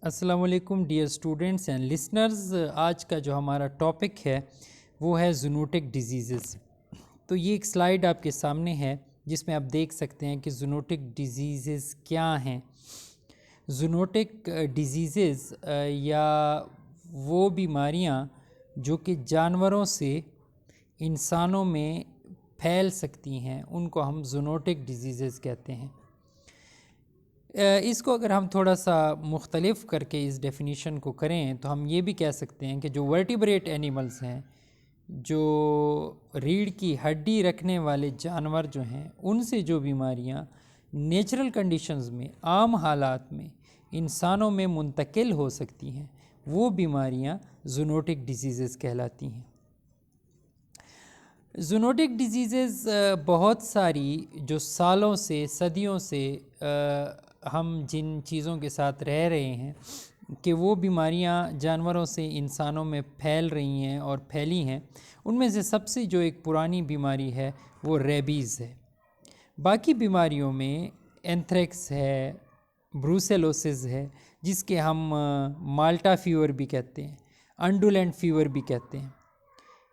السلام علیکم dear students and listeners. آج کا جو ہمارا ٹاپک ہے وہ ہے زونوٹک ڈیزیزز. تو یہ ایک سلائیڈ آپ کے سامنے ہے جس میں آپ دیکھ سکتے ہیں کہ زونوٹک ڈیزیزز کیا ہیں. زونوٹک ڈیزیزز یا وہ بیماریاں جو کہ جانوروں سے انسانوں میں پھیل سکتی ہیں ان کو ہم زونوٹک ڈیزیزز کہتے ہیں. اس کو اگر ہم تھوڑا سا مختلف کر کے اس ڈیفینیشن کو کریں تو ہم یہ بھی کہہ سکتے ہیں کہ جو ورٹیبریٹ اینیملز ہیں، جو ریڑھ کی ہڈی رکھنے والے جانور جو ہیں، ان سے جو بیماریاں نیچرل کنڈیشنز میں عام حالات میں انسانوں میں منتقل ہو سکتی ہیں وہ بیماریاں زونوٹک ڈیزیزز کہلاتی ہیں. زونوٹک ڈیزیزز بہت ساری جو سالوں سے صدیوں سے ہم جن چیزوں کے ساتھ رہ رہے ہیں کہ وہ بیماریاں جانوروں سے انسانوں میں پھیل رہی ہیں اور پھیلی ہیں، ان میں سے سب سے جو ایک پرانی بیماری ہے وہ ریبیز ہے. باقی بیماریوں میں اینتھریکس ہے، بروسیلوسز ہے جس کے ہم مالٹا فیور بھی کہتے ہیں، انڈولینٹ فیور بھی کہتے ہیں.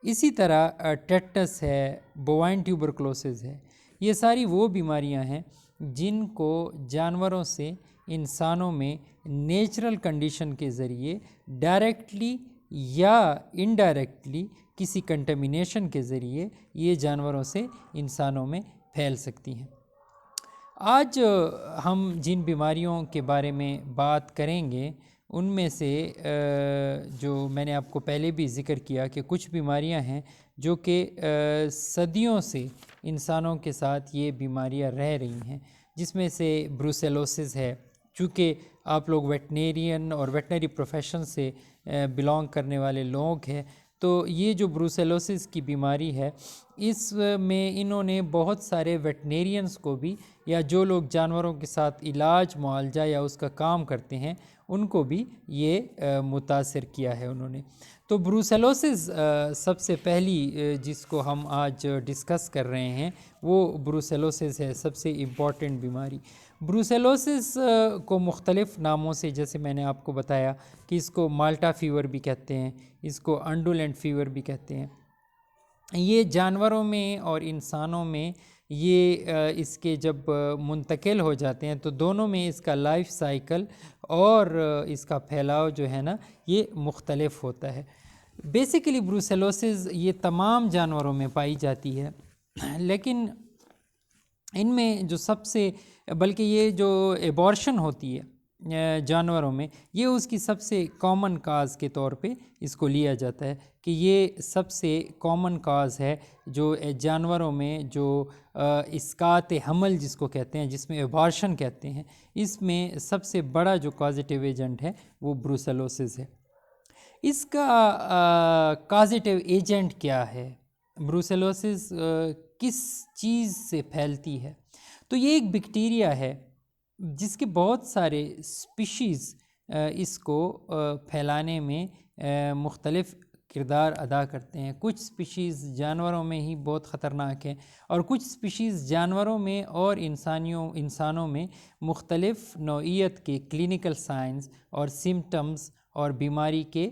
اسی طرح ٹیٹس ہے، بوائن ٹیوبرکلوسز ہے. یہ ساری وہ بیماریاں ہیں جن کو جانوروں سے انسانوں میں نیچرل کنڈیشن کے ذریعے ڈائریکٹلی یا انڈائریکٹلی کسی کنٹامینیشن کے ذریعے یہ جانوروں سے انسانوں میں پھیل سکتی ہیں. آج ہم جن بیماریوں کے بارے میں بات کریں گے ان میں سے جو میں نے آپ کو پہلے بھی ذکر کیا کہ کچھ بیماریاں ہیں جو کہ صدیوں سے انسانوں کے ساتھ یہ بیماریاں رہ رہی ہیں، جس میں سے بروسیلوسز ہے. چونکہ آپ لوگ ویٹنیرین اور ویٹنری پروفیشن سے بلانگ کرنے والے لوگ ہیں، تو یہ جو بروسیلوسز کی بیماری ہے اس میں انہوں نے بہت سارے ویٹنیرینز کو بھی یا جو لوگ جانوروں کے ساتھ علاج معالجہ یا اس کا کام کرتے ہیں ان کو بھی یہ متاثر کیا ہے انہوں نے. تو بروسیلوسز سب سے پہلی جس کو ہم آج ڈسکس کر رہے ہیں وہ بروسیلوسز ہے، سب سے امپورٹنٹ بیماری. بروسیلوسز کو مختلف ناموں سے، جیسے میں نے آپ کو بتایا کہ اس کو مالٹا فیور بھی کہتے ہیں، اس کو انڈولینٹ فیور بھی کہتے ہیں. یہ جانوروں میں اور انسانوں میں یہ اس کے جب منتقل ہو جاتے ہیں تو دونوں میں اس کا لائف سائیکل اور اس کا پھیلاؤ جو ہے نا یہ مختلف ہوتا ہے. بیسیکلی بروسیلوسز یہ تمام جانوروں میں پائی جاتی ہے، لیکن ان میں جو سب سے بلکہ یہ جو ایبورشن ہوتی ہے جانوروں میں، یہ اس کی سب سے کامن کاز کے طور پہ اس کو لیا جاتا ہے کہ یہ سب سے کامن کاز ہے جو جانوروں میں جو اسقاط حمل جس کو کہتے ہیں، جس میں ایبورشن کہتے ہیں، اس میں سب سے بڑا جو کازیٹیو ایجنٹ ہے وہ بروسیلوسز ہے. اس کا کازیٹیو ایجنٹ کیا ہے؟ بروسیلوسز کس چیز سے پھیلتی ہے؟ تو یہ ایک بیکٹیریا ہے جس کے بہت سارے اسپیشیز اس کو پھیلانے میں مختلف کردار ادا کرتے ہیں. کچھ اسپیشیز جانوروں میں ہی بہت خطرناک ہیں اور کچھ اسپیشیز جانوروں میں اور انسانوں میں مختلف نوعیت کے کلینکل سائنز اور سمٹمز اور بیماری کے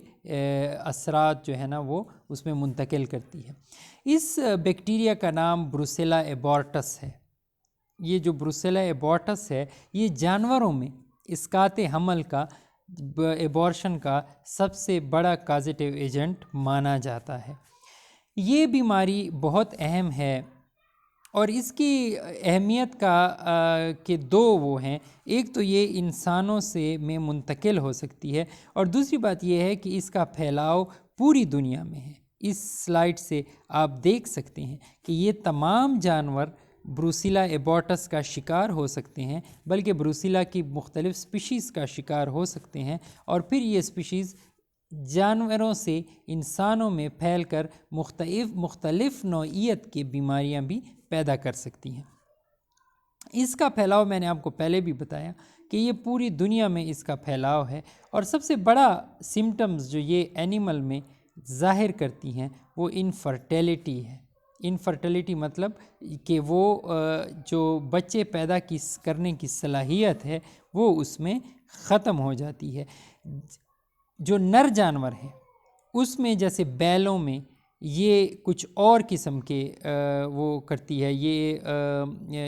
اثرات جو ہے نا وہ اس میں منتقل کرتی ہے. اس بیکٹیریا کا نام بروسیلا ایبورٹس ہے. یہ جو بروسیلا ایبورٹس ہے یہ جانوروں میں اسقاط حمل کا ایبورشن کا سب سے بڑا کازیٹیو ایجنٹ مانا جاتا ہے. یہ بیماری بہت اہم ہے اور اس کی اہمیت کہ دو وہ ہیں. ایک تو یہ انسانوں سے میں منتقل ہو سکتی ہے اور دوسری بات یہ ہے کہ اس کا پھیلاؤ پوری دنیا میں ہے. اس سلائیڈ سے آپ دیکھ سکتے ہیں کہ یہ تمام جانور بروسیلا ایبورٹس کا شکار ہو سکتے ہیں، بلکہ بروسیلا کی مختلف سپیشیز کا شکار ہو سکتے ہیں اور پھر یہ سپیشیز جانوروں سے انسانوں میں پھیل کر مختلف نوعیت کی بیماریاں بھی پیدا کر سکتی ہیں. اس کا پھیلاؤ میں نے آپ کو پہلے بھی بتایا کہ یہ پوری دنیا میں اس کا پھیلاؤ ہے اور سب سے بڑا سمٹمز جو یہ اینیمل میں ظاہر کرتی ہیں وہ انفرٹیلٹی ہے. انفرٹیلیٹی مطلب کہ وہ جو بچے پیدا کرنے کی صلاحیت ہے وہ اس میں ختم ہو جاتی ہے۔ جو نر جانور ہیں اس میں جیسے بیلوں میں یہ کچھ اور قسم کے وہ کرتی ہے۔ یہ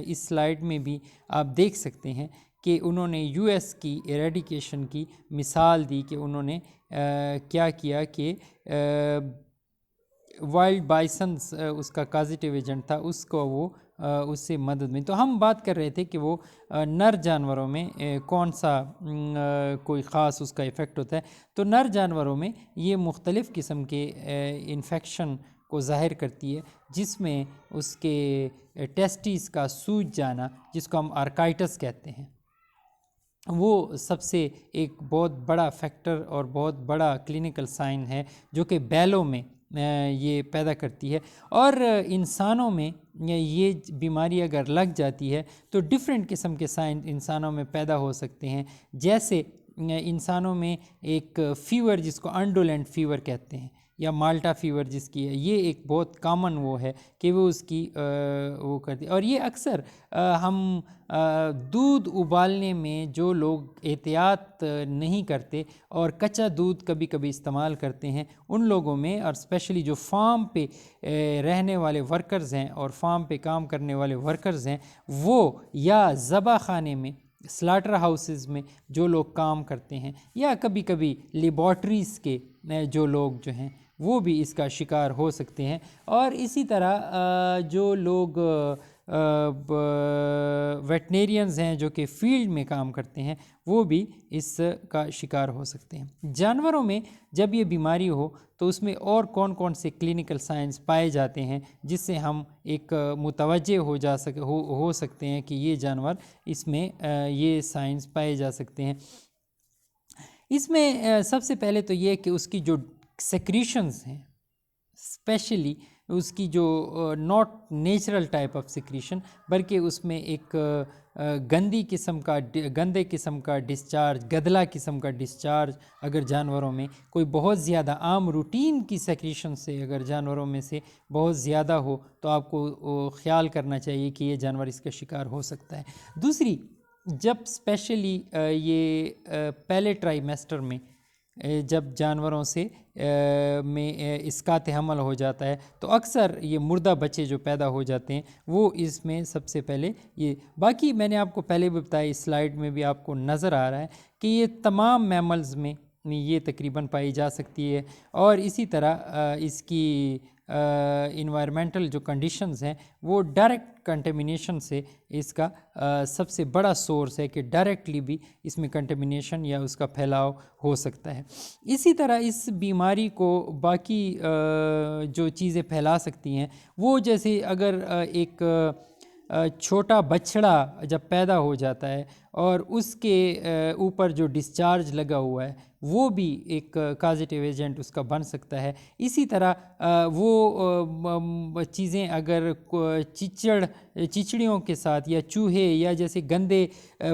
اس سلائیڈ میں بھی آپ دیکھ سکتے ہیں کہ انہوں نے یو ایس کی ایریڈیکیشن کی مثال دی کہ انہوں نے کیا کیا کہ وائلڈ بائسنس اس کا کازیٹیو ایجنٹ تھا، اس کو وہ اس سے مدد میں۔ تو ہم بات کر رہے تھے کہ وہ نر جانوروں میں کون سا کوئی خاص اس کا ایفیکٹ ہوتا ہے۔ تو نر جانوروں میں یہ مختلف قسم کے انفیکشن کو ظاہر کرتی ہے، جس میں اس کے ٹیسٹیز کا سوج جانا، جس کو ہم آرکائٹس کہتے ہیں، وہ سب سے ایک بہت بڑا فیکٹر اور بہت بڑا کلینکل سائن ہے جو کہ بیلوں میں یہ پیدا کرتی ہے۔ اور انسانوں میں یہ بیماری اگر لگ جاتی ہے تو ڈیفرنٹ قسم کے سائن انسانوں میں پیدا ہو سکتے ہیں، جیسے انسانوں میں ایک فیور جس کو انڈولینٹ فیور کہتے ہیں یا مالٹا فیور جس کی ہے، یہ ایک بہت کامن وہ ہے کہ وہ اس کی وہ کرتی ہے۔ اور یہ اکثر ہم دودھ ابالنے میں جو لوگ احتیاط نہیں کرتے اور کچا دودھ کبھی کبھی استعمال کرتے ہیں، ان لوگوں میں، اور اسپیشلی جو فارم پہ رہنے والے ورکرز ہیں اور فارم پہ کام کرنے والے ورکرز ہیں، وہ یا ذبح خانے میں، سلاٹر ہاؤسز میں جو لوگ کام کرتے ہیں، یا کبھی کبھی لیبارٹریز کے جو لوگ جو ہیں وہ بھی اس کا شکار ہو سکتے ہیں۔ اور اسی طرح جو لوگ ویٹنیرینز ہیں جو کہ فیلڈ میں کام کرتے ہیں، وہ بھی اس کا شکار ہو سکتے ہیں۔ جانوروں میں جب یہ بیماری ہو تو اس میں اور کون کون سے کلینکل سائنس پائے جاتے ہیں جس سے ہم ایک متوجہ ہو سکتے ہیں کہ یہ جانور اس میں یہ سائنس پائے جا سکتے ہیں۔ اس میں سب سے پہلے تو یہ کہ اس کی جو سیکریشنز ہیں، اسپیشلی اس کی جو not natural type of secretion, بلکہ اس میں ایک گندے قسم کا ڈسچارج، گدلا قسم کا ڈسچارج اگر جانوروں میں کوئی بہت زیادہ عام روٹین کی سیکریشن سے اگر جانوروں میں سے بہت زیادہ ہو تو آپ کو خیال کرنا چاہیے کہ یہ جانور اس کا شکار ہو سکتا ہے۔ دوسری، جب اسپیشلی یہ پہلے ٹرائیمیسٹر میں جب جانوروں سے میں اسقاط حمل ہو جاتا ہے تو اکثر یہ مردہ بچے جو پیدا ہو جاتے ہیں وہ اس میں سب سے پہلے یہ، باقی میں نے آپ کو پہلے بھی بتایا، اس سلائیڈ میں بھی آپ کو نظر آ رہا ہے کہ یہ تمام میملز میں یہ تقریباً پائی جا سکتی ہے۔ اور اسی طرح اس کی انوائرمنٹل جو کنڈیشنز ہیں وہ ڈائریکٹ کنٹیمنیشن سے اس کا سب سے بڑا سورس ہے کہ ڈائریکٹلی بھی اس میں کنٹیمنیشن یا اس کا پھیلاؤ ہو سکتا ہے۔ اسی طرح اس بیماری کو باقی جو چیزیں پھیلا سکتی ہیں وہ جیسے اگر ایک چھوٹا بچڑا جب پیدا ہو جاتا ہے اور اس کے اوپر جو ڈسچارج لگا ہوا ہے وہ بھی ایک کازیٹیو ایجنٹ اس کا بن سکتا ہے۔ اسی طرح وہ چیزیں اگر چچڑیوں کے ساتھ یا چوہے یا جیسے گندے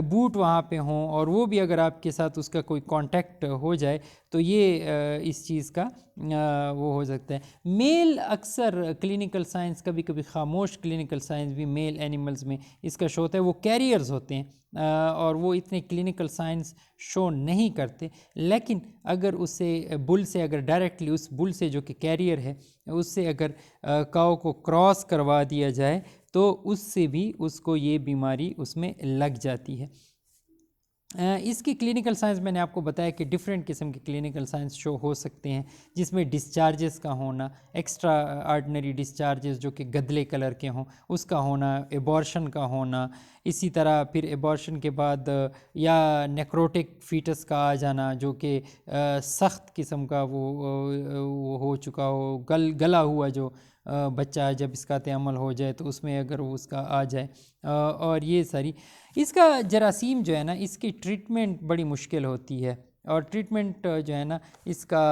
بوٹ وہاں پہ ہوں اور وہ بھی اگر آپ کے ساتھ اس کا کوئی کانٹیکٹ ہو جائے تو یہ اس چیز کا وہ ہو سکتا ہے۔ میل اکثر کلینکل سائنس، کبھی کبھی خاموش کلینکل سائنس بھی میل اینیملز میں اس کا شو ہوتا ہے، وہ کیریئرز ہوتے ہیں اور وہ اتنے کلینکل سائنس شو نہیں کرتے، لیکن اگر اسے بل سے اگر ڈائریکٹلی اس بل سے جو کہ کیریئر ہے اس سے اگر کاؤ کو کراس کروا دیا جائے تو اس سے بھی اس کو یہ بیماری اس میں لگ جاتی ہے۔ اس کی کلینکل سائنس میں نے آپ کو بتایا کہ ڈیفرنٹ قسم کے کلینکل سائنس شو ہو سکتے ہیں، جس میں ڈسچارجز کا ہونا، ایکسٹرا آرڈنری ڈسچارجز جو کہ گدلے کلر کے ہوں اس کا ہونا، ایبارشن کا ہونا، اسی طرح پھر ایبارشن کے بعد یا نیکروٹک فیٹس کا آ جانا جو کہ سخت قسم کا وہ ہو چکا ہو، گلا ہوا جو بچہ جب اسقاط حمل ہو جائے تو اس میں اگر وہ اس کا آ جائے، اور یہ ساری اس کا جراثیم جو ہے نا اس کی ٹریٹمنٹ بڑی مشکل ہوتی ہے، اور ٹریٹمنٹ جو ہے نا اس کا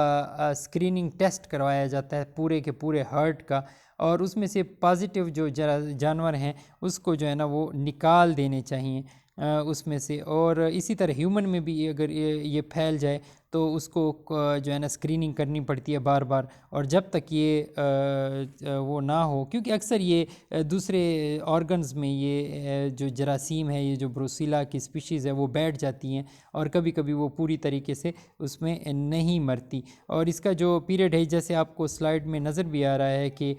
اسکریننگ ٹیسٹ کروایا جاتا ہے پورے کے پورے ہارٹ کا، اور اس میں سے پازیٹیو جو جانور ہیں اس کو جو ہے نا وہ نکال دینے چاہیے اس میں سے۔ اور اسی طرح ہیومن میں بھی اگر یہ پھیل جائے تو اس کو جو ہے نا اسکریننگ کرنی پڑتی ہے بار بار، اور جب تک یہ وہ نہ ہو، کیونکہ اکثر یہ دوسرے آرگنز میں یہ جو جراثیم ہے، یہ جو بروسیلا کی اسپیشیز ہے وہ بیٹھ جاتی ہیں، اور کبھی کبھی وہ پوری طریقے سے اس میں نہیں مرتی. اور اس کا جو پیریڈ ہے، جیسے آپ کو سلائیڈ میں نظر بھی آ رہا ہے کہ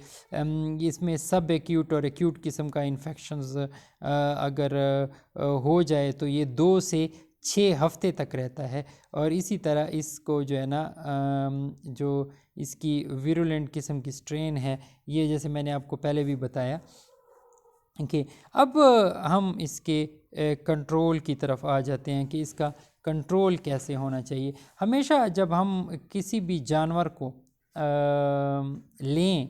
اس میں سب ایکیوٹ اور ایکیوٹ قسم کا انفیکشنز اگر ہو جائے تو یہ 2 سے 6 ہفتے تک رہتا ہے. اور اسی طرح اس کو جو ہے نا جو اس کی ویرولنٹ قسم کی سٹرین ہے، یہ جیسے میں نے آپ کو پہلے بھی بتایا کہ اب ہم اس کے کنٹرول کی طرف آ جاتے ہیں کہ اس کا کنٹرول کیسے ہونا چاہیے. ہمیشہ جب ہم کسی بھی جانور کو لیں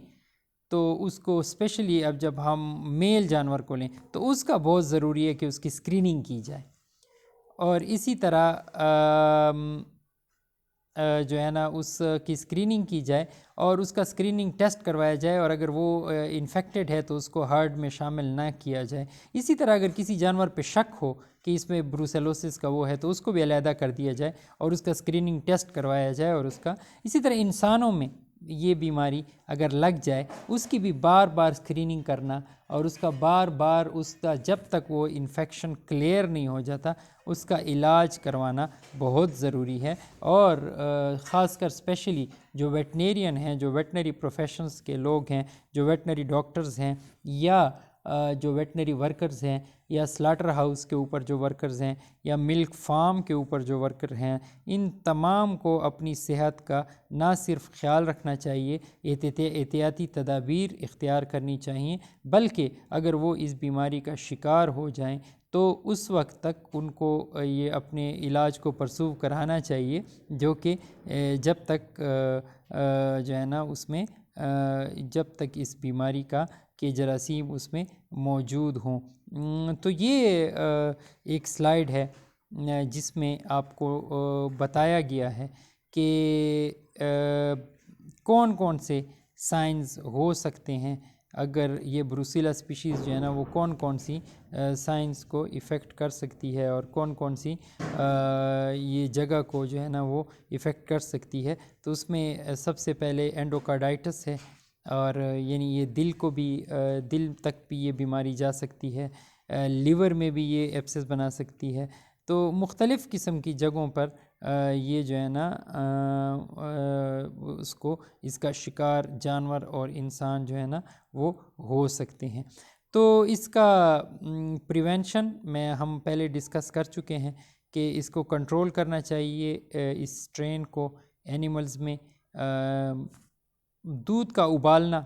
تو اس کو اسپیشلی اب جب ہم میل جانور کو لیں تو اس کا بہت ضروری ہے کہ اس کی اسکریننگ کی جائے، اور اسی طرح جو ہے نا اس کی اسکریننگ کی جائے اور اس کا اسکریننگ ٹیسٹ کروایا جائے، اور اگر وہ انفیکٹڈ ہے تو اس کو ہارڈ میں شامل نہ کیا جائے. اسی طرح اگر کسی جانور پہ شک ہو کہ اس میں بروسیلوسس کا وہ ہے تو اس کو بھی علیحدہ کر دیا جائے اور اس کا اسکریننگ ٹیسٹ کروایا جائے. اور اس کا اسی طرح انسانوں میں یہ بیماری اگر لگ جائے اس کی بھی بار بار اسکریننگ کرنا، اور اس کا بار بار اس کا جب تک وہ انفیکشن کلیئر نہیں ہو جاتا اس کا علاج کروانا بہت ضروری ہے. اور خاص کر اسپیشلی جو ویٹنیرین ہیں، جو ویٹنری پروفیشنز کے لوگ ہیں، جو ویٹنری ڈاکٹرز ہیں، یا جو ویٹنری ورکرز ہیں، یا سلاٹر ہاؤس کے اوپر جو ورکرز ہیں، یا ملک فارم کے اوپر جو ورکر ہیں، ان تمام کو اپنی صحت کا نہ صرف خیال رکھنا چاہیے، احتیاطی تدابیر اختیار کرنی چاہیے، بلکہ اگر وہ اس بیماری کا شکار ہو جائیں تو اس وقت تک ان کو یہ اپنے علاج کو پرسو کرانا چاہیے، جو کہ جب تک جو ہے نا اس میں جب تک اس بیماری کا کہ جراثیم اس میں موجود ہوں. تو یہ ایک سلائیڈ ہے جس میں آپ کو بتایا گیا ہے کہ کون کون سے سائنز ہو سکتے ہیں اگر یہ بروسیلا اسپیشیز جو ہے نا وہ کون کون سی سائنس کو افیکٹ کر سکتی ہے، اور کون کون سی یہ جگہ کو جو ہے نا وہ افیکٹ کر سکتی ہے. تو اس میں سب سے پہلے اینڈوکارڈائٹس ہے، اور یعنی یہ دل کو بھی دل تک بھی یہ بیماری جا سکتی ہے، لیور میں بھی یہ ایبسس بنا سکتی ہے. تو مختلف قسم کی جگہوں پر یہ جو ہے نا اس کا شکار جانور اور انسان جو ہے نا وہ ہو سکتے ہیں. تو اس کا پریونشن ہم پہلے ڈسکس کر چکے ہیں کہ اس کو کنٹرول کرنا چاہیے. اس سٹرین کو اینیملز میں دودھ کا ابالنا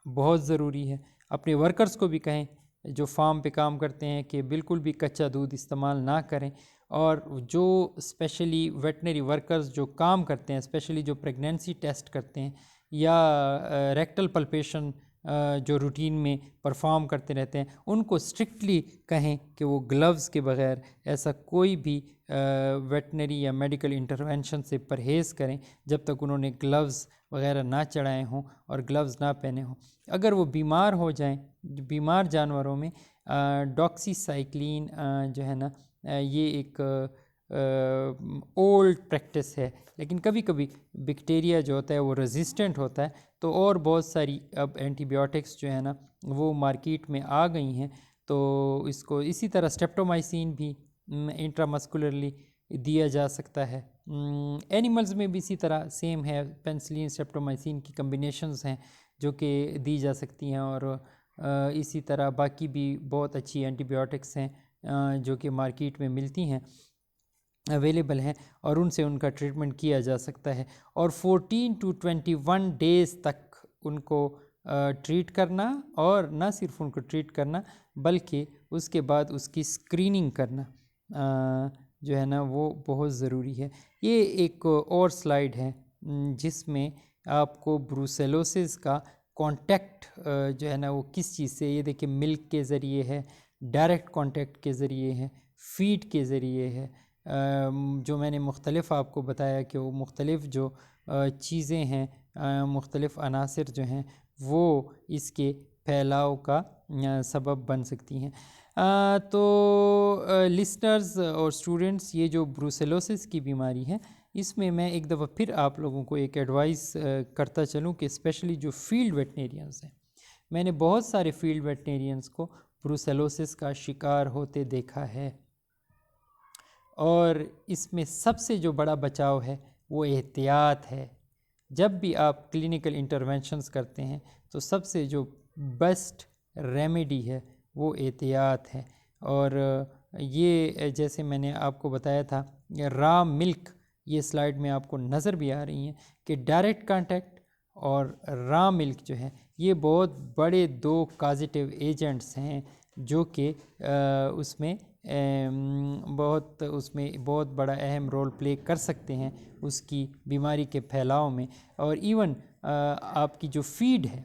بہت ضروری ہے. اپنے ورکرز کو بھی کہیں جو فارم پہ کام کرتے ہیں کہ بالکل بھی کچا دودھ استعمال نہ کریں، اور جو اسپیشلی ویٹنری ورکرز جو کام کرتے ہیں، اسپیشلی جو پریگنینسی ٹیسٹ کرتے ہیں یا ریکٹل پلپیشن جو روٹین میں پرفارم کرتے رہتے ہیں، ان کو اسٹرکٹلی کہیں کہ وہ گلوز کے بغیر ایسا کوئی بھی ویٹنری یا میڈیکل انٹرونشن سے پرہیز کریں جب تک انہوں نے گلوز وغیرہ نہ چڑھائے ہوں اور گلوز نہ پہنے ہوں. اگر وہ بیمار ہو جائیں، بیمار جانوروں میں ڈاکسی سائیکلین جو ہے نا یہ ایک اولڈ پریکٹس ہے، لیکن کبھی کبھی بیکٹیریا جو ہوتا ہے وہ ریزسٹنٹ ہوتا ہے، تو اور بہت ساری اب اینٹی بایوٹکس جو ہے نا وہ مارکیٹ میں آ گئی ہیں. تو اس کو اسی طرح اسٹریپٹومائسین بھی انٹرامسکولرلی دیا جا سکتا ہے. اینیملز میں بھی اسی طرح سیم ہے، پینسلین اسٹریپٹومائسین کی کمبینیشنز ہیں جو کہ دی جا سکتی ہیں، اور اسی طرح باقی بھی بہت اچھی اینٹی بایوٹکس ہیں جو کہ مارکیٹ میں ملتی ہیں، اویلیبل ہیں، اور ان سے ان کا ٹریٹمنٹ کیا جا سکتا ہے. اور 14 to 21 ڈیز تک ان کو ٹریٹ کرنا، اور نہ صرف ان کو ٹریٹ کرنا بلکہ اس کے بعد اس کی اسکریننگ کرنا جو ہے نا وہ بہت ضروری ہے. یہ ایک اور سلائیڈ ہے جس میں آپ کو بروسیلوسس کا کانٹیکٹ جو ہے نا وہ کس چیز سے، یہ دیکھیں ملک کے ذریعے ہے، ڈائریکٹ کانٹیکٹ کے ذریعے ہے، فیڈ کے ذریعے ہے، جو میں نے مختلف آپ کو بتایا کہ وہ مختلف جو چیزیں ہیں، مختلف عناصر جو ہیں وہ اس کے پھیلاؤ کا سبب بن سکتی ہیں. تو لسنرز اور اسٹوڈنٹس، یہ جو بروسیلوسس کی بیماری ہے اس میں میں ایک دفعہ پھر آپ لوگوں کو ایک ایڈوائز کرتا چلوں کہ اسپیشلی جو فیلڈ ویٹنیرینز ہیں، میں نے بہت سارے فیلڈ ویٹنیرینز کو بروسیلوسس کا شکار ہوتے دیکھا ہے، اور اس میں سب سے جو بڑا بچاؤ ہے وہ احتیاط ہے۔ جب بھی آپ کلینکل انٹرونشنز کرتے ہیں تو سب سے جو بیسٹ ریمیڈی ہے وہ احتیاط ہے، اور یہ جیسے میں نے آپ کو بتایا تھا را ملک، یہ سلائیڈ میں آپ کو نظر بھی آ رہی ہیں کہ ڈائریکٹ کانٹیکٹ اور را ملک جو ہے یہ بہت بڑے دو کازیٹیو ایجنٹس ہیں جو کہ اس میں بہت بڑا اہم رول پلے کر سکتے ہیں اس کی بیماری کے پھیلاؤ میں۔ اور ایون آپ کی جو فیڈ ہے،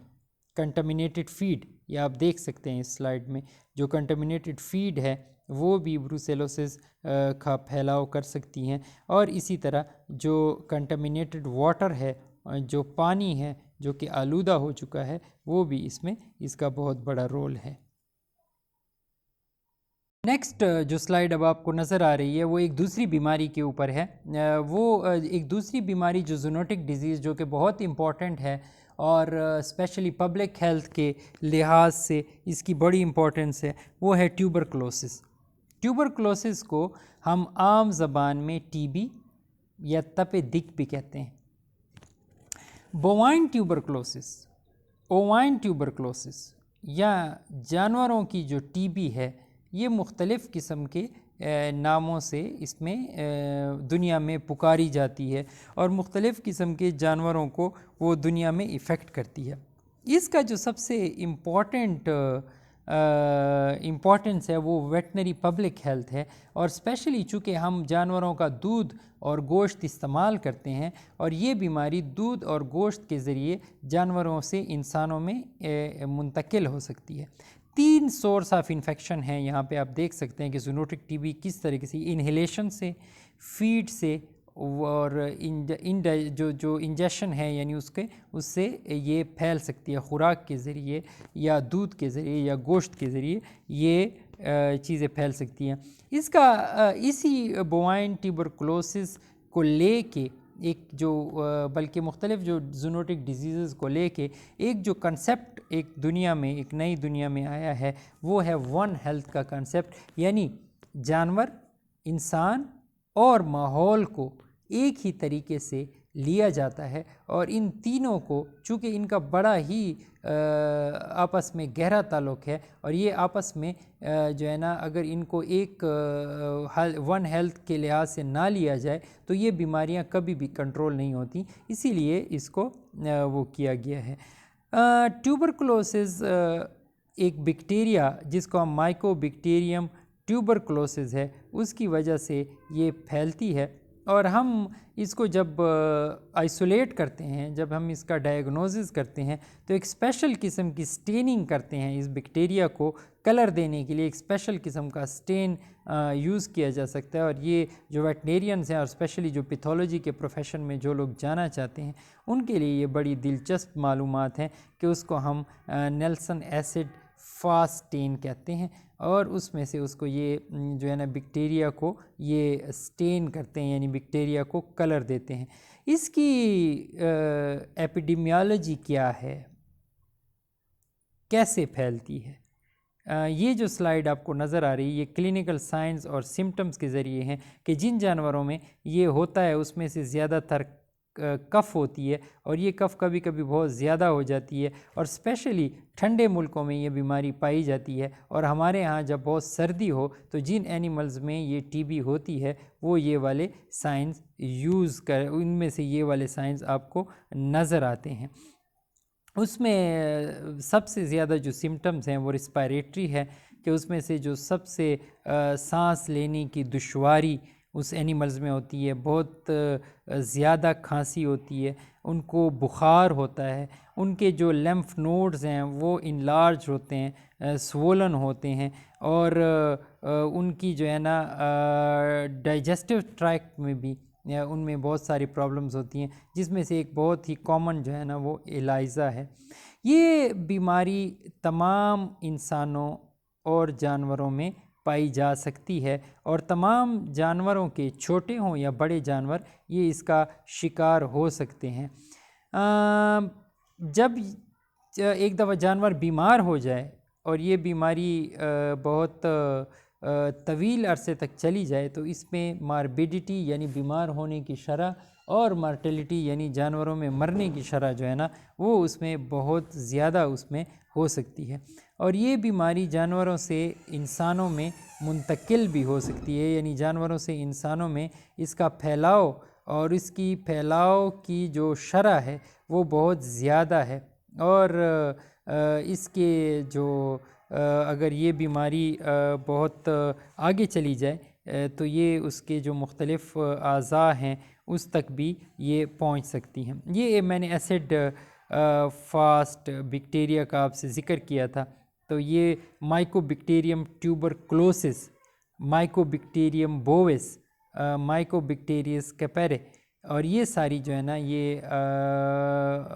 کنٹامینیٹڈ فیڈ، یہ آپ دیکھ سکتے ہیں اس سلائیڈ میں، جو کنٹامینیٹڈ فیڈ ہے وہ بھی بروسیلوسس کا پھیلاؤ کر سکتی ہیں، اور اسی طرح جو کنٹامینیٹڈ واٹر ہے، جو پانی ہے جو کہ آلودہ ہو چکا ہے، وہ بھی اس کا بہت بڑا رول ہے۔ نیکسٹ جو سلائیڈ اب آپ کو نظر آ رہی ہے وہ ایک دوسری بیماری کے اوپر ہے، وہ ایک دوسری بیماری جو زونوٹک ڈیزیز جو کہ بہت امپورٹنٹ ہے، اور اسپیشلی پبلک ہیلتھ کے لحاظ سے اس کی بڑی امپورٹنس ہے، وہ ہے ٹیوبرکلوسس۔ ٹیوبرکلوسس کو ہم عام زبان میں ٹی بی یا تپ دق بھی کہتے ہیں۔ بوائن ٹیوبرکلوسس، اووائن ٹیوبرکلوسس یا جانوروں کی جو ٹی بی ہے، یہ مختلف قسم کے ناموں سے اس میں دنیا میں پکاری جاتی ہے، اور مختلف قسم کے جانوروں کو وہ دنیا میں ایفیکٹ کرتی ہے۔ اس کا جو سب سے امپورٹنس ہے وہ ویٹنری پبلک ہیلتھ ہے، اور اسپیشلی چونکہ ہم جانوروں کا دودھ اور گوشت استعمال کرتے ہیں، اور یہ بیماری دودھ اور گوشت کے ذریعے جانوروں سے انسانوں میں منتقل ہو سکتی ہے۔ 3 سورس آف انفیکشن ہیں یہاں پہ، آپ دیکھ سکتے ہیں کہ زونوٹک ٹی بی کس طریقے سے انہیلیشن سے، فیڈ سے، اور جو انجیکشن ہے یعنی اس سے یہ پھیل سکتی ہے، خوراک کے ذریعے یا دودھ کے ذریعے یا گوشت کے ذریعے یہ چیزیں پھیل سکتی ہیں۔ اسی بوائن ٹیوبرکلوسس کو لے کے بلکہ مختلف جو زونوٹک ڈیزیزز کو لے کے ایک جو کنسیپٹ ایک نئی دنیا میں آیا ہے، وہ ہے ون ہیلتھ کا کنسیپٹ، یعنی جانور، انسان اور ماحول کو ایک ہی طریقے سے لیا جاتا ہے، اور ان تینوں کو چونکہ ان کا بڑا ہی آپس میں گہرا تعلق ہے، اور یہ آپس میں جو ہے نا اگر ان کو ایک ون ہیلتھ کے لحاظ سے نہ لیا جائے تو یہ بیماریاں کبھی بھی کنٹرول نہیں ہوتی، اسی لیے اس کو وہ کیا گیا ہے۔ ٹیوبرکلوسز ایک بیکٹیریا جس کو ہم مائکو بیکٹیریم ٹیوبرکلوسز ہے، اس کی وجہ سے یہ پھیلتی ہے، اور ہم اس کو جب آئسولیٹ کرتے ہیں، جب ہم اس کا ڈائگنوزز کرتے ہیں تو ایک اسپیشل قسم کی سٹیننگ کرتے ہیں، اس بیکٹیریا کو کلر دینے کے لیے ایک اسپیشل قسم کا سٹین یوز کیا جا سکتا ہے، اور یہ جو ویٹنیرینز ہیں اور اسپیشلی جو پیتھولوجی کے پروفیشن میں جو لوگ جانا چاہتے ہیں ان کے لیے یہ بڑی دلچسپ معلومات ہیں کہ اس کو ہم نیلسن ایسڈ فاسٹین کہتے ہیں، اور اس میں سے اس کو یہ جو ہے نا بیکٹیریا کو یہ سٹین کرتے ہیں، یعنی بیکٹیریا کو کلر دیتے ہیں۔ اس کی ایپیڈیمیالوجی کیا ہے، کیسے پھیلتی ہے؟ یہ جو سلائیڈ آپ کو نظر آ رہی ہے یہ کلینکل سائنز اور سمٹمز کے ذریعے ہیں کہ جن جانوروں میں یہ ہوتا ہے اس میں سے زیادہ تر کف ہوتی ہے، اور یہ کف کبھی کبھی بہت زیادہ ہو جاتی ہے، اور اسپیشلی ٹھنڈے ملکوں میں یہ بیماری پائی جاتی ہے، اور ہمارے ہاں جب بہت سردی ہو تو جن اینیملز میں یہ ٹی بی ہوتی ہے وہ یہ والے سائنز ان میں سے یہ والے سائنز آپ کو نظر آتے ہیں۔ اس میں سب سے زیادہ جو سمٹمز ہیں وہ ریسپائریٹری ہے، کہ اس میں سے جو سب سے سانس لینے کی دشواری اس اینیملز میں ہوتی ہے، بہت زیادہ کھانسی ہوتی ہے، ان کو بخار ہوتا ہے، ان کے جو لیمف نوڈز ہیں وہ انلارج ہوتے ہیں، سوولن ہوتے ہیں، اور ان کی جو ہے نا ڈائجسٹو ٹریکٹ میں بھی ان میں بہت ساری پرابلمز ہوتی ہیں، جس میں سے ایک بہت ہی کامن جو ہے نا وہ ایلائزا ہے۔ یہ بیماری تمام انسانوں اور جانوروں میں پائی جا سکتی ہے، اور تمام جانوروں کے چھوٹے ہوں یا بڑے جانور یہ اس کا شکار ہو سکتے ہیں۔ جب ایک دفعہ جانور بیمار ہو جائے اور یہ بیماری بہت طویل عرصے تک چلی جائے تو اس میں ماربیڈیٹی یعنی بیمار ہونے کی شرح اور مارٹیلٹی یعنی جانوروں میں مرنے کی شرح جو ہے نا وہ اس میں بہت زیادہ اس میں ہو سکتی ہے، اور یہ بیماری جانوروں سے انسانوں میں منتقل بھی ہو سکتی ہے، یعنی جانوروں سے انسانوں میں اس کا پھیلاؤ اور اس کی پھیلاؤ کی جو شرح ہے وہ بہت زیادہ ہے، اور اس کے جو اگر یہ بیماری بہت آگے چلی جائے تو یہ اس کے جو مختلف اعضاء ہیں اس تک بھی یہ پہنچ سکتی ہیں۔ یہ میں نے ایسڈ فاسٹ بیکٹیریا کا آپ سے ذکر کیا تھا، تو یہ مائکو بیکٹیریم ٹیوبرکلوسس، مائکو بیکٹیریم بووس، مائکو بیکٹیریس کیپیرے، اور یہ ساری جو ہے نا یہ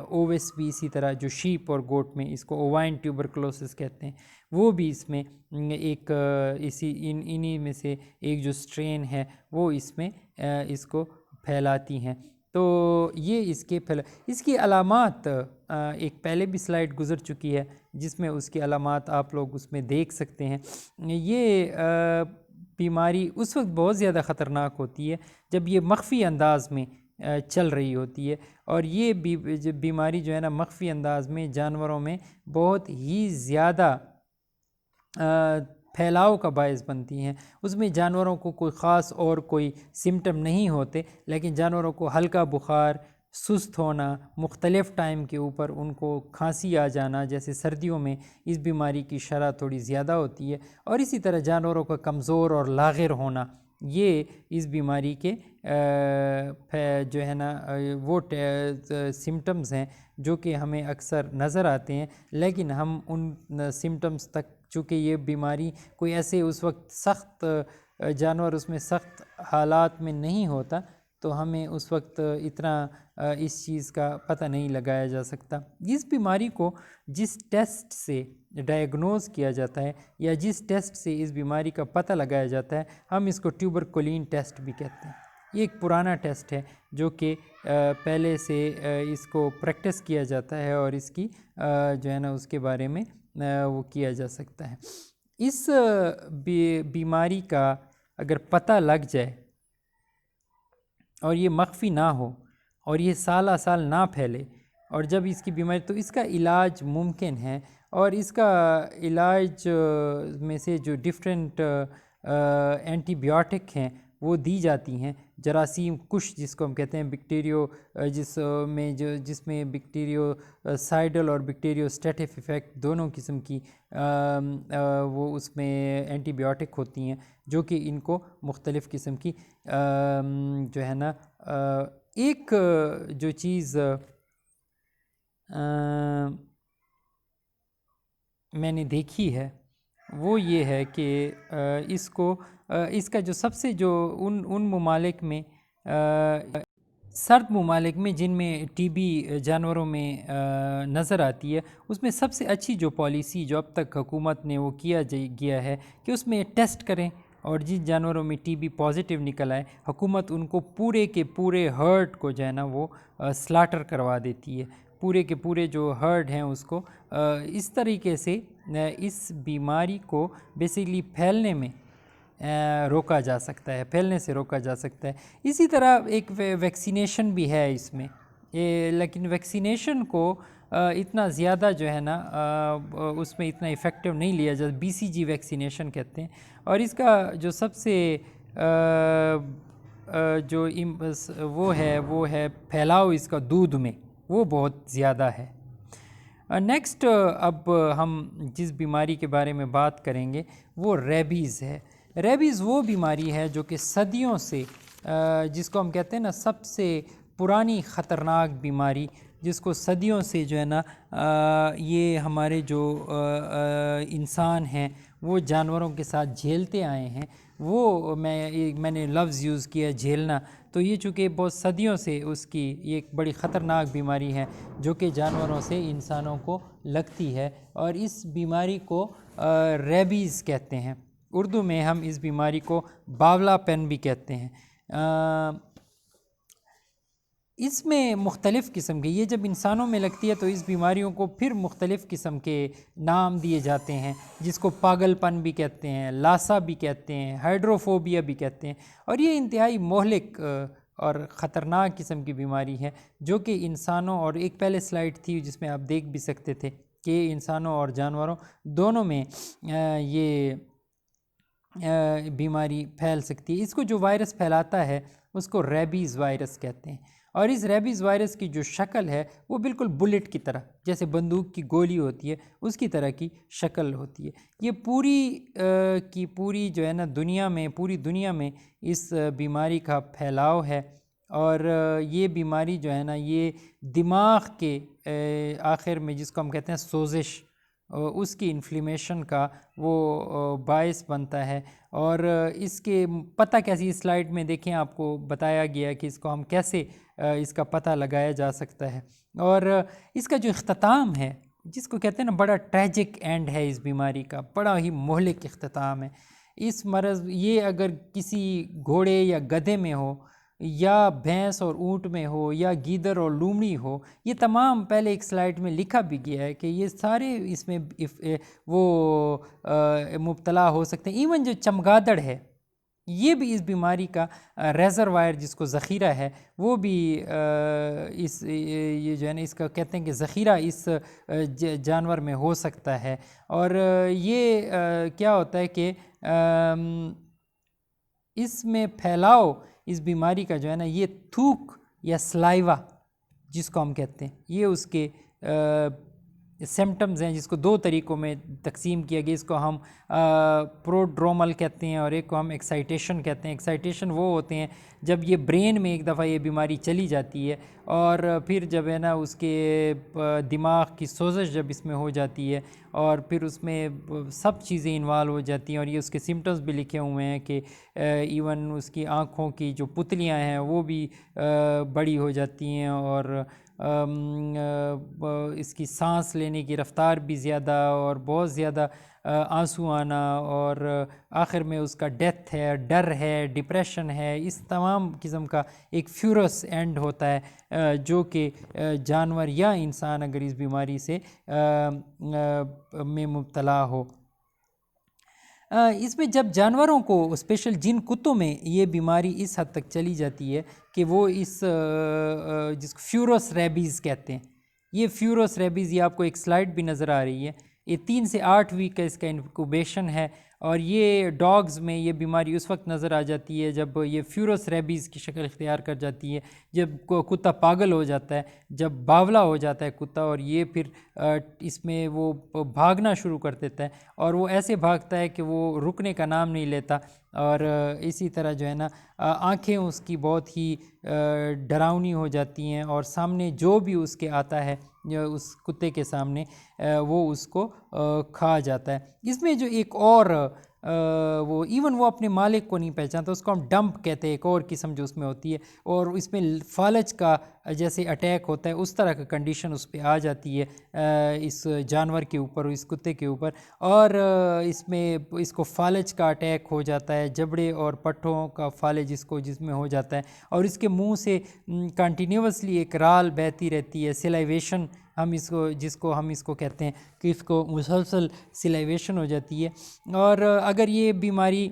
اووس بھی اسی طرح جو شیپ اور گوٹ میں اس کو اووائن ٹیوبرکلوسس کہتے ہیں، وہ بھی اس میں ایک انہی میں سے ایک جو سٹرین ہے وہ اس میں اس کو پھیلاتی ہیں۔ تو یہ اس کی علامات ایک پہلے بھی سلائیڈ گزر چکی ہے جس میں اس کی علامات آپ لوگ اس میں دیکھ سکتے ہیں۔ یہ بیماری اس وقت بہت زیادہ خطرناک ہوتی ہے جب یہ مخفی انداز میں چل رہی ہوتی ہے، اور یہ بیماری جو ہے نا مخفی انداز میں جانوروں میں بہت ہی زیادہ پھیلاؤ کا باعث بنتی ہیں۔ اس میں جانوروں کو کوئی خاص اور کوئی سمٹم نہیں ہوتے، لیکن جانوروں کو ہلکا بخار، سست ہونا، مختلف ٹائم کے اوپر ان کو کھانسی آ جانا، جیسے سردیوں میں اس بیماری کی شرح تھوڑی زیادہ ہوتی ہے، اور اسی طرح جانوروں کا کمزور اور لاغر ہونا، یہ اس بیماری کے جو ہے نا وہ سمٹمز ہیں جو کہ ہمیں اکثر نظر آتے ہیں، لیکن ہم ان سمٹمز تک چونکہ یہ بیماری کوئی ایسے اس وقت سخت جانور اس میں سخت حالات میں نہیں ہوتا تو ہمیں اس وقت اتنا اس چیز کا پتہ نہیں لگایا جا سکتا۔ اس بیماری کو جس ٹیسٹ سے ڈائیگنوز کیا جاتا ہے یا جس ٹیسٹ سے اس بیماری کا پتہ لگایا جاتا ہے ہم اس کو ٹیوبرکولین ٹیسٹ بھی کہتے ہیں۔ یہ ایک پرانا ٹیسٹ ہے جو کہ پہلے سے اس کو پریکٹس کیا جاتا ہے اور اس کی جو ہے نا اس کے بارے میں وہ کیا جا سکتا ہے۔ اس بیماری کا اگر پتہ لگ جائے اور یہ مخفی نہ ہو اور یہ سالہ سال نہ پھیلے، اور جب اس کی بیماری تو اس کا علاج ممکن ہے، اور اس کا علاج میں سے جو ڈفرینٹ اینٹی بیوٹک ہیں وہ دی جاتی ہیں، جراثیم کش جس کو ہم کہتے ہیں، بیکٹیریو جس میں بیکٹیریو سائیڈل اور بیکٹیریو اسٹیٹف افیکٹ دونوں قسم کی وہ اس میں اینٹی بیوٹک ہوتی ہیں جو کہ ان کو مختلف قسم کی جو ہے نا ایک جو چیز میں نے دیکھی ہے وہ یہ ہے کہ اس کا جو سب سے جو ان ممالک میں سرد ممالک میں جن میں ٹی بی جانوروں میں نظر آتی ہے، اس میں سب سے اچھی جو پالیسی جو اب تک حکومت نے وہ کیا گیا ہے کہ اس میں ٹیسٹ کریں، اور جن جانوروں میں ٹی بی پازیٹیو نکل آئے حکومت ان کو پورے کے پورے ہرڈ کو جو ہے نا وہ سلاٹر کروا دیتی ہے، پورے کے پورے جو ہرڈ ہیں اس کو اس طریقے سے اس بیماری کو بیسیکلی پھیلنے میں روکا جا سکتا ہے، پھیلنے سے روکا جا سکتا ہے۔ اسی طرح ایک ویکسینیشن بھی ہے اس میں، لیکن ویکسینیشن کو اتنا زیادہ جو ہے نا اس میں اتنا ایفیکٹو نہیں لیا جاتا، BCG ویکسینیشن کہتے ہیں، اور اس کا جو سب سے جو وہ ہے پھیلاؤ اس کا دودھ میں وہ بہت زیادہ ہے۔ نیکسٹ اب ہم جس بیماری کے بارے میں بات کریں گے وہ ریبیز ہے۔ ریبیز وہ بیماری ہے جو کہ صدیوں سے جس کو ہم کہتے ہیں نا سب سے پرانی خطرناک بیماری، جس کو صدیوں سے جو ہے نا یہ ہمارے جو انسان ہیں وہ جانوروں کے ساتھ جھیلتے آئے ہیں، وہ میں نے لفظ یوز کیا جھیلنا، تو یہ چونکہ بہت صدیوں سے اس کی یہ ایک بڑی خطرناک بیماری ہے جو کہ جانوروں سے انسانوں کو لگتی ہے، اور اس بیماری کو ریبیز کہتے ہیں۔ اردو میں ہم اس بیماری کو باولا پن بھی کہتے ہیں۔ اس میں مختلف قسم کے، یہ جب انسانوں میں لگتی ہے تو اس بیماریوں کو پھر مختلف قسم کے نام دیے جاتے ہیں، جس کو پاگل پن بھی کہتے ہیں، لاسا بھی کہتے ہیں، ہائیڈروفوبیا بھی کہتے ہیں، اور یہ انتہائی مہلک اور خطرناک قسم کی بیماری ہے جو کہ انسانوں، اور ایک پہلے سلائیڈ تھی جس میں آپ دیکھ بھی سکتے تھے کہ انسانوں اور جانوروں دونوں میں یہ بیماری پھیل سکتی ہے۔ اس کو جو وائرس پھیلاتا ہے اس کو ریبیز وائرس کہتے ہیں، اور اس ریبیز وائرس کی جو شکل ہے وہ بالکل بلٹ کی طرح، جیسے بندوق کی گولی ہوتی ہے اس کی طرح کی شکل ہوتی ہے۔ یہ پوری کی پوری جو ہے نا پوری دنیا میں اس بیماری کا پھیلاؤ ہے، اور یہ بیماری جو ہے نا یہ دماغ کے آخر میں، جس کو ہم کہتے ہیں سوزش، اس کی انفلیمیشن کا وہ باعث بنتا ہے۔ اور اس کے پتہ کیسی، سلائیڈ میں دیکھیں آپ کو بتایا گیا کہ اس کو ہم کیسے اس کا پتہ لگایا جا سکتا ہے۔ اور اس کا جو اختتام ہے، جس کو کہتے ہیں نا بڑا ٹریجک اینڈ ہے اس بیماری کا، بڑا ہی مہلک اختتام ہے اس مرض۔ یہ اگر کسی گھوڑے یا گدھے میں ہو، یا بھینس اور اونٹ میں ہو، یا گیدڑ اور لومڑی ہو، یہ تمام پہلے ایک سلائیڈ میں لکھا بھی گیا ہے کہ یہ سارے اس میں وہ مبتلا ہو سکتے ہیں۔ ایون جو چمگادڑ ہے یہ بھی اس بیماری کا ریزروائر، جس کو ذخیرہ ہے، وہ بھی یہ جو ہے نا اس کا کہتے ہیں کہ ذخیرہ اس جانور میں ہو سکتا ہے۔ اور یہ کیا ہوتا ہے کہ اس میں پھیلاؤ اس بیماری کا جو ہے نا یہ تھوک یا سلائیوا جس کو ہم کہتے ہیں، یہ اس کے سمٹمز ہیں، جس کو دو طریقوں میں تقسیم کیا گیا۔ اس کو ہم پروڈرومل کہتے ہیں اور ایک کو ہم ایکسائٹیشن کہتے ہیں۔ ایکسائٹیشن وہ ہوتے ہیں جب یہ برین میں ایک دفعہ یہ بیماری چلی جاتی ہے، اور پھر جب ہے نا اس کے دماغ کی سوزش جب اس میں ہو جاتی ہے، اور پھر اس میں سب چیزیں انوالو ہو جاتی ہیں، اور یہ اس کے سمٹمز بھی لکھے ہوئے ہیں کہ ایون اس کی آنکھوں کی جو پتلیاں ہیں وہ بھی بڑی ہو جاتی ہیں، اور اس کی سانس لینے کی رفتار بھی زیادہ، اور بہت زیادہ آنسو آنا، اور آخر میں اس کا ڈیتھ ہے، ڈر ہے، ڈپریشن ہے، اس تمام قسم کا ایک فیورس اینڈ ہوتا ہے جو کہ جانور یا انسان اگر اس بیماری سے میں مبتلا ہو۔ اس میں جب جانوروں کو، اسپیشل جن کتوں میں یہ بیماری اس حد تک چلی جاتی ہے کہ وہ جس کو فیورس ریبیز کہتے ہیں، یہ فیورس ریبیز، یہ آپ کو ایک سلائیڈ بھی نظر آ رہی ہے، یہ 3 سے 8 ویک کا اس کا انکوبیشن ہے، اور یہ ڈاگز میں یہ بیماری اس وقت نظر آ جاتی ہے جب یہ فیورس ریبیز کی شکل اختیار کر جاتی ہے، جب کتا پاگل ہو جاتا ہے، جب باولا ہو جاتا ہے کتا، اور یہ پھر اس میں وہ بھاگنا شروع کر دیتا ہے، اور وہ ایسے بھاگتا ہے کہ وہ رکنے کا نام نہیں لیتا، اور اسی طرح جو ہے نا آنکھیں اس کی بہت ہی ڈراؤنی ہو جاتی ہیں، اور سامنے جو بھی اس کے آتا ہے اس کتے کے سامنے وہ اس کو کھا جاتا ہے۔ اس میں جو ایک اور وہ ایون وہ اپنے مالک کو نہیں پہچانتا، اس کو ہم ڈمپ کہتے ہیں، ایک اور قسم جو اس میں ہوتی ہے، اور اس میں فالج کا جیسے اٹیک ہوتا ہے اس طرح کا کنڈیشن اس پہ آ جاتی ہے اس جانور کے اوپر، اس کتے کے اوپر، اور اس میں اس کو فالج کا اٹیک ہو جاتا ہے، جبڑے اور پٹھوں کا فالج جس میں ہو جاتا ہے، اور اس کے منہ سے کنٹینیوسلی ایک رال بہتی رہتی ہے، سیلائیویشن جس کو ہم کہتے ہیں کہ اس کو مسلسل سیلائیویشن ہو جاتی ہے۔ اور اگر یہ بیماری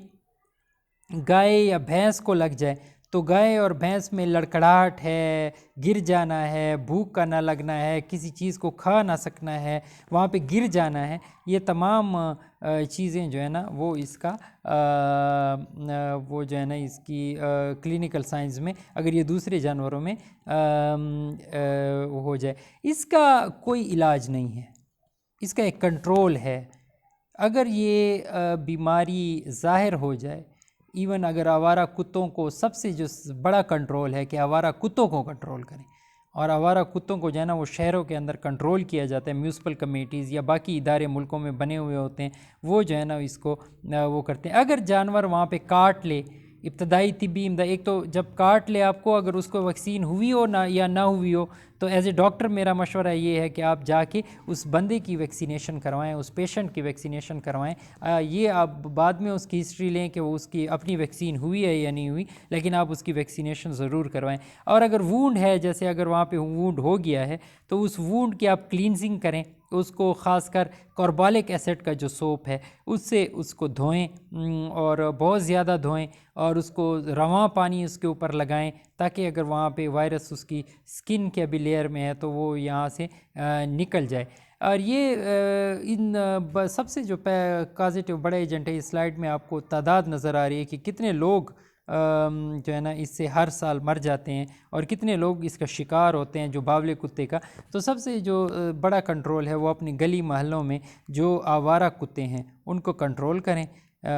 گائے یا بھینس کو لگ جائے تو گائے اور بھینس میں لڑکھڑاہٹ ہے، گر جانا ہے، بھوک کا نہ لگنا ہے، کسی چیز کو کھا نہ سکنا ہے، وہاں پہ گر جانا ہے، یہ تمام چیزیں جو ہے نا وہ اس کا وہ جو ہے نا اس کی کلینکل سائنس میں اگر یہ دوسرے جانوروں میں ہو جائے، اس کا کوئی علاج نہیں ہے، اس کا ایک کنٹرول ہے۔ اگر یہ بیماری ظاہر ہو جائے، ایون اگر آوارہ کتوں کو، سب سے جو بڑا کنٹرول ہے کہ آوارہ کتوں کو کنٹرول کریں، اور آوارہ کتوں کو جو ہے نا وہ شہروں کے اندر کنٹرول کیا جاتا ہے، میونسپل کمیٹیز یا باقی ادارے ملکوں میں بنے ہوئے ہوتے ہیں، وہ جو ہے نا اس کو وہ کرتے ہیں۔ اگر جانور وہاں پہ کاٹ لے، ابتدائی طبی امداد، ایک تو جب کاٹ لے آپ کو، اگر اس کو ویکسین ہوئی ہو یا نہ ہوئی ہو تو ایز اے ڈاکٹر میرا مشورہ یہ ہے کہ آپ جا کے اس بندے کی ویکسینیشن کروائیں، اس پیشنٹ کی ویکسینیشن کروائیں. یہ آپ بعد میں اس کی ہسٹری لیں کہ وہ اس کی اپنی ویکسین ہوئی ہے یا نہیں ہوئی، لیکن آپ اس کی ویکسینیشن ضرور کروائیں. اور اگر وونڈ ہے، جیسے اگر وہاں پہ وونڈ ہو گیا ہے تو اس وونڈ کی آپ کلینزنگ کریں، اس کو خاص کر کاربولک ایسڈ کا جو سوپ ہے اس سے اس کو دھوئیں، اور بہت زیادہ دھوئیں، اور اس کو رواں پانی اس کے اوپر لگائیں تاکہ اگر وہاں پہ وائرس اس کی سکن کے بھی لیئر میں ہے تو وہ یہاں سے نکل جائے. اور یہ ان سب سے جو کازیٹیو بڑا ایجنٹ ہے، اس سلائیڈ میں آپ کو تعداد نظر آ رہی ہے کہ کتنے لوگ جو ہے نا اس سے ہر سال مر جاتے ہیں اور کتنے لوگ اس کا شکار ہوتے ہیں جو باولے کتے کا. تو سب سے جو بڑا کنٹرول ہے وہ اپنی گلی محلوں میں جو آوارہ کتے ہیں ان کو کنٹرول کریں،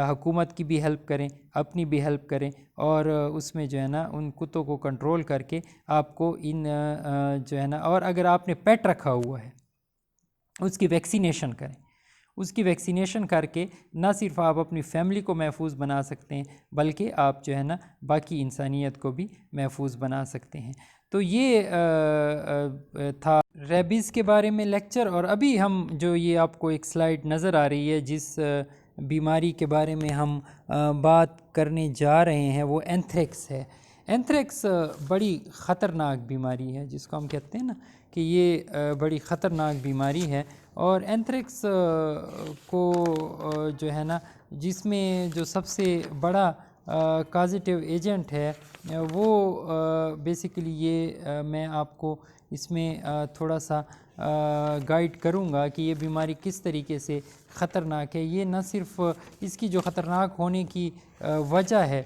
حکومت کی بھی ہیلپ کریں، اپنی بھی ہیلپ کریں، اور اس میں جو ہے نا ان کتوں کو کنٹرول کر کے آپ کو ان جو ہے نا، اور اگر آپ نے پیٹ رکھا ہوا ہے اس کی ویکسینیشن کریں. اس کی ویکسینیشن کر کے نہ صرف آپ اپنی فیملی کو محفوظ بنا سکتے ہیں بلکہ آپ جو ہے نا باقی انسانیت کو بھی محفوظ بنا سکتے ہیں. تو یہ تھا ریبیز کے بارے میں لیکچر. اور ابھی ہم جو یہ آپ کو ایک سلائیڈ نظر آ رہی ہے جس بیماری کے بارے میں ہم بات کرنے جا رہے ہیں وہ اینتھریکس ہے. اینتھریکس بڑی خطرناک بیماری ہے جس کو ہم کہتے ہیں نا کہ یہ بڑی خطرناک بیماری ہے. اور اینتھریکس کو جو ہے نا جس میں جو سب سے بڑا کازیٹیو ایجنٹ ہے وہ بیسیکلی یہ میں آپ کو اس میں تھوڑا سا گائیڈ کروں گا کہ یہ بیماری کس طریقے سے خطرناک ہے. یہ نہ صرف اس کی جو خطرناک ہونے کی وجہ ہے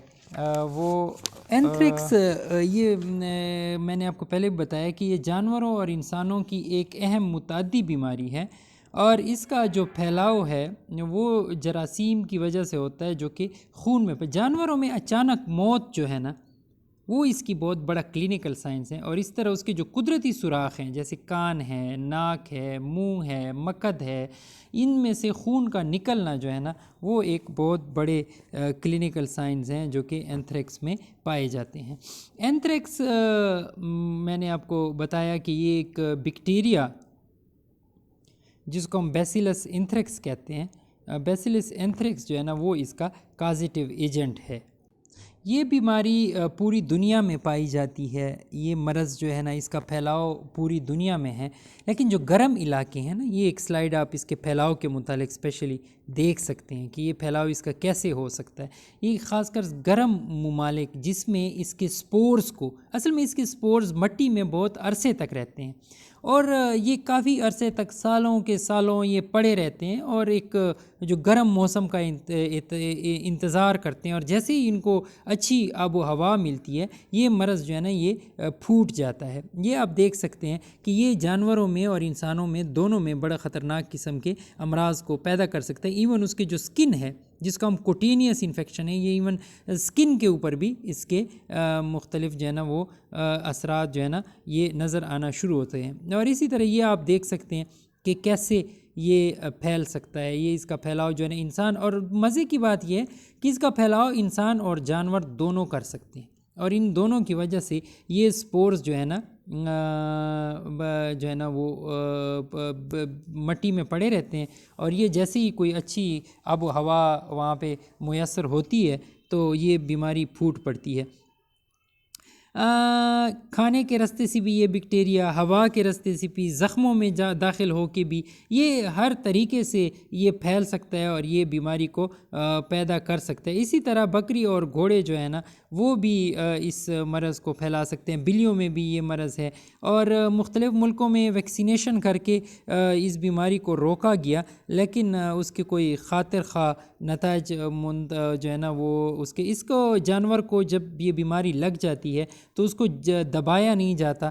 وہ اینتھریکس، یہ میں نے آپ کو پہلے بتایا کہ یہ جانوروں اور انسانوں کی ایک اہم متعدی بیماری ہے، اور اس کا جو پھیلاؤ ہے وہ جراثیم کی وجہ سے ہوتا ہے جو کہ خون میں جانوروں میں اچانک موت جو ہے نا وہ اس کی بہت بڑا کلینکل سائنس ہے. اور اس طرح اس کے جو قدرتی سوراخ ہیں جیسے کان ہے، ناک ہے، منہ ہے، مقد ہے، ان میں سے خون کا نکلنا جو ہے نا وہ ایک بہت بڑے کلینکل سائنس ہیں جو کہ اینتھریکس میں پائے جاتے ہیں. اینتھریکس میں نے آپ کو بتایا کہ یہ ایک بیکٹیریا جس کو ہم بیسیلس اینتھریکس کہتے ہیں، بیسیلس اینتھریکس جو ہے نا وہ اس کا کازیٹیو ایجنٹ ہے. یہ بیماری پوری دنیا میں پائی جاتی ہے. یہ مرض جو ہے نا اس کا پھیلاؤ پوری دنیا میں ہے، لیکن جو گرم علاقے ہیں نا، یہ ایک سلائیڈ آپ اس کے پھیلاؤ کے متعلق اسپیشلی دیکھ سکتے ہیں کہ یہ پھیلاؤ اس کا کیسے ہو سکتا ہے. یہ خاص کر گرم ممالک جس میں اس کے سپورز کو، اصل میں اس کے سپورز مٹی میں بہت عرصے تک رہتے ہیں اور یہ کافی عرصے تک سالوں کے سالوں یہ پڑے رہتے ہیں اور ایک جو گرم موسم کا انتظار کرتے ہیں، اور جیسے ہی ان کو اچھی آب و ہوا ملتی ہے یہ مرض جو ہے نا یہ پھوٹ جاتا ہے. یہ آپ دیکھ سکتے ہیں کہ یہ جانوروں میں اور انسانوں میں دونوں میں بڑا خطرناک قسم کے امراض کو پیدا کر سکتا ہے. ایون اس کے جو سکن ہے جس کا ہم کوٹینیس انفیکشن ہے، یہ ایون سکن کے اوپر بھی اس کے مختلف جو ہے نا وہ اثرات جو ہے نا یہ نظر آنا شروع ہوتے ہیں. اور اسی طرح یہ آپ دیکھ سکتے ہیں کہ کیسے یہ پھیل سکتا ہے. یہ اس کا پھیلاؤ جو ہے نا انسان، اور مزے کی بات یہ ہے کہ اس کا پھیلاؤ انسان اور جانور دونوں کر سکتے ہیں، اور ان دونوں کی وجہ سے یہ سپورز جو ہے نا وہ مٹی میں پڑے رہتے ہیں، اور یہ جیسے ہی کوئی اچھی آب و ہوا وہاں پہ میسر ہوتی ہے تو یہ بیماری پھوٹ پڑتی ہے. کھانے کے راستے سے بھی یہ بیکٹیریا، ہوا کے راستے سے بھی، زخموں میں داخل ہو کے بھی، یہ ہر طریقے سے یہ پھیل سکتا ہے اور یہ بیماری کو پیدا کر سکتا ہے. اسی طرح بکری اور گھوڑے جو ہے نا وہ بھی اس مرض کو پھیلا سکتے ہیں. بلیوں میں بھی یہ مرض ہے، اور مختلف ملکوں میں ویکسینیشن کر کے اس بیماری کو روکا گیا، لیکن اس کے کوئی خاطر خواہ نتائج جو ہے نا وہ اس کو جانور کو جب یہ بیماری لگ جاتی ہے تو اس کو دبایا نہیں جاتا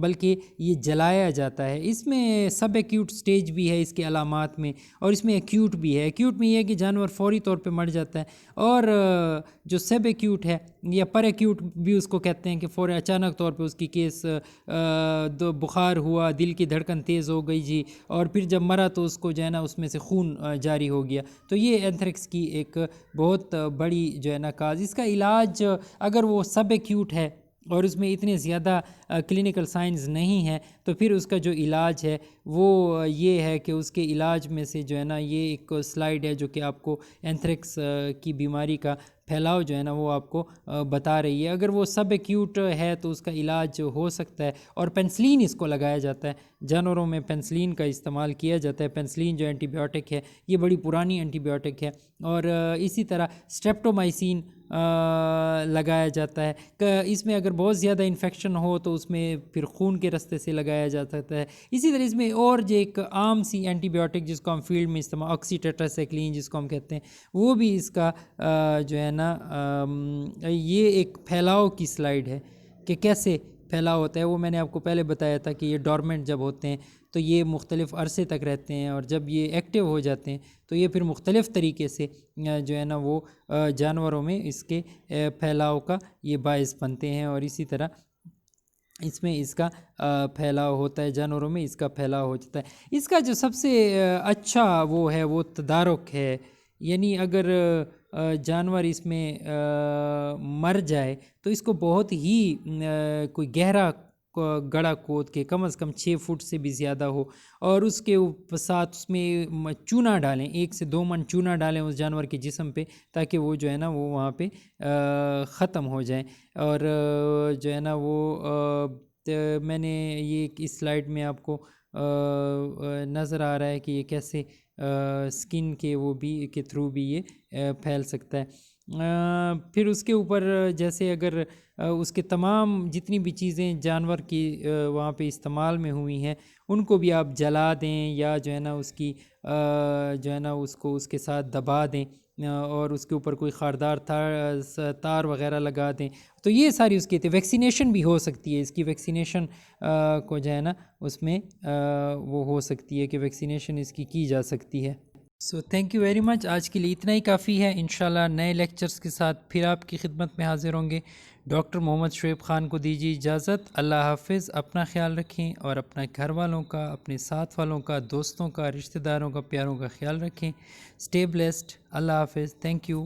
بلکہ یہ جلایا جاتا ہے. اس میں سب ایکیوٹ سٹیج بھی ہے اس کے علامات میں، اور اس میں ایکیوٹ بھی ہے. ایکیوٹ میں یہ ہے کہ جانور فوری طور پہ مر جاتا ہے، اور جو سب ایکیوٹ ہے یا پر ایکیوٹ بھی اس کو کہتے ہیں کہ فوری اچانک طور پہ اس کی کیس بخار ہوا، دل کی دھڑکن تیز ہو گئی جی، اور پھر جب مرا تو اس کو جو ہے نا اس میں سے خون جاری ہو گیا. تو یہ اینتھریکس کی ایک بہت بڑی جو ہے نا کاز. اس کا علاج اگر وہ سب ایکیوٹ ہے اور اس میں اتنے زیادہ کلینکل سائنز نہیں ہیں، تو پھر اس کا جو علاج ہے وہ یہ ہے کہ اس کے علاج میں سے جو ہے نا یہ ایک سلائیڈ ہے جو کہ آپ کو اینتھریکس کی بیماری کا پھیلاؤ جو ہے نا وہ آپ کو بتا رہی ہے۔ اگر وہ سب ایکیوٹ ہے تو اس کا علاج ہو سکتا ہے، اور پینسلین اس کو لگایا جاتا ہے، جانوروں میں پینسلین کا استعمال کیا جاتا ہے۔ پینسلین جو اینٹی بیوٹک ہے یہ بڑی پرانی اینٹی بیوٹک ہے، اور اسی طرح اسٹریپٹومائسین لگایا جاتا ہے۔ اس میں اگر بہت زیادہ انفیکشن ہو تو اس میں پھر خون کے رستے سے لگایا جا سکتا ہے۔ اسی طرح اس میں اور جو ایک عام سی اینٹی بیوٹک جس کو ہم فیلڈ میں استعمال، آکسی ٹیٹراسائکلین جس کو ہم کہتے ہیں، وہ بھی اس کا جو ہے نا یہ ایک پھیلاؤ کی سلائیڈ ہے کہ کیسے پھیلاؤ ہوتا ہے۔ وہ میں نے آپ کو پہلے بتایا تھا کہ یہ ڈورمنٹ جب ہوتے ہیں تو یہ مختلف عرصے تک رہتے ہیں، اور جب یہ ایکٹیو ہو جاتے ہیں تو یہ پھر مختلف طریقے سے جو ہے نا وہ جانوروں میں اس کے پھیلاؤ کا یہ باعث بنتے ہیں، اور اسی طرح اس میں اس کا پھیلاؤ ہوتا ہے، جانوروں میں اس کا پھیلاؤ ہو جاتا ہے۔ اس کا جو سب سے اچھا وہ ہے وہ تدارک ہے، یعنی اگر جانور اس میں مر جائے تو اس کو بہت ہی کوئی گہرا گڑھا کھود کے کم از کم 6 فٹ سے بھی زیادہ ہو، اور اس کے ساتھ اس میں چونا ڈالیں، 1 سے 2 من چونا ڈالیں اس جانور کے جسم پہ، تاکہ وہ جو ہے نا وہ وہاں پہ ختم ہو جائیں۔ اور جو ہے نا وہ میں نے یہ اس سلائیڈ میں آپ کو نظر آ رہا ہے کہ یہ کیسے سکن کے وہ بھی کے تھرو بھی یہ پھیل سکتا ہے۔ پھر اس کے اوپر جیسے اگر اس کے تمام جتنی بھی چیزیں جانور کی وہاں پہ استعمال میں ہوئی ہیں ان کو بھی آپ جلا دیں، یا جو ہے نا اس کی جو ہے نا اس کو اس کے ساتھ دبا دیں، اور اس کے اوپر کوئی خاردار تار وغیرہ لگا دیں، تو یہ ساری اس کی ویکسینیشن بھی ہو سکتی ہے۔ اس کی ویکسینیشن کو جو ہے نا اس میں وہ ہو سکتی ہے کہ ویکسینیشن اس کی جا سکتی ہے۔ So thank you very much, آج کے لیے اتنا ہی کافی ہے۔ انشاءاللہ نئے لیکچرز کے ساتھ پھر آپ کی خدمت میں حاضر ہوں گے۔ ڈاکٹر محمد شعیب خان کو دیجیے اجازت۔ اللہ حافظ، اپنا خیال رکھیں، اور اپنا گھر والوں کا، اپنے ساتھ والوں کا، دوستوں کا، رشتہ داروں کا، پیاروں کا خیال رکھیں۔ اسٹے بلیسڈ، اللہ حافظ، تھینک یو۔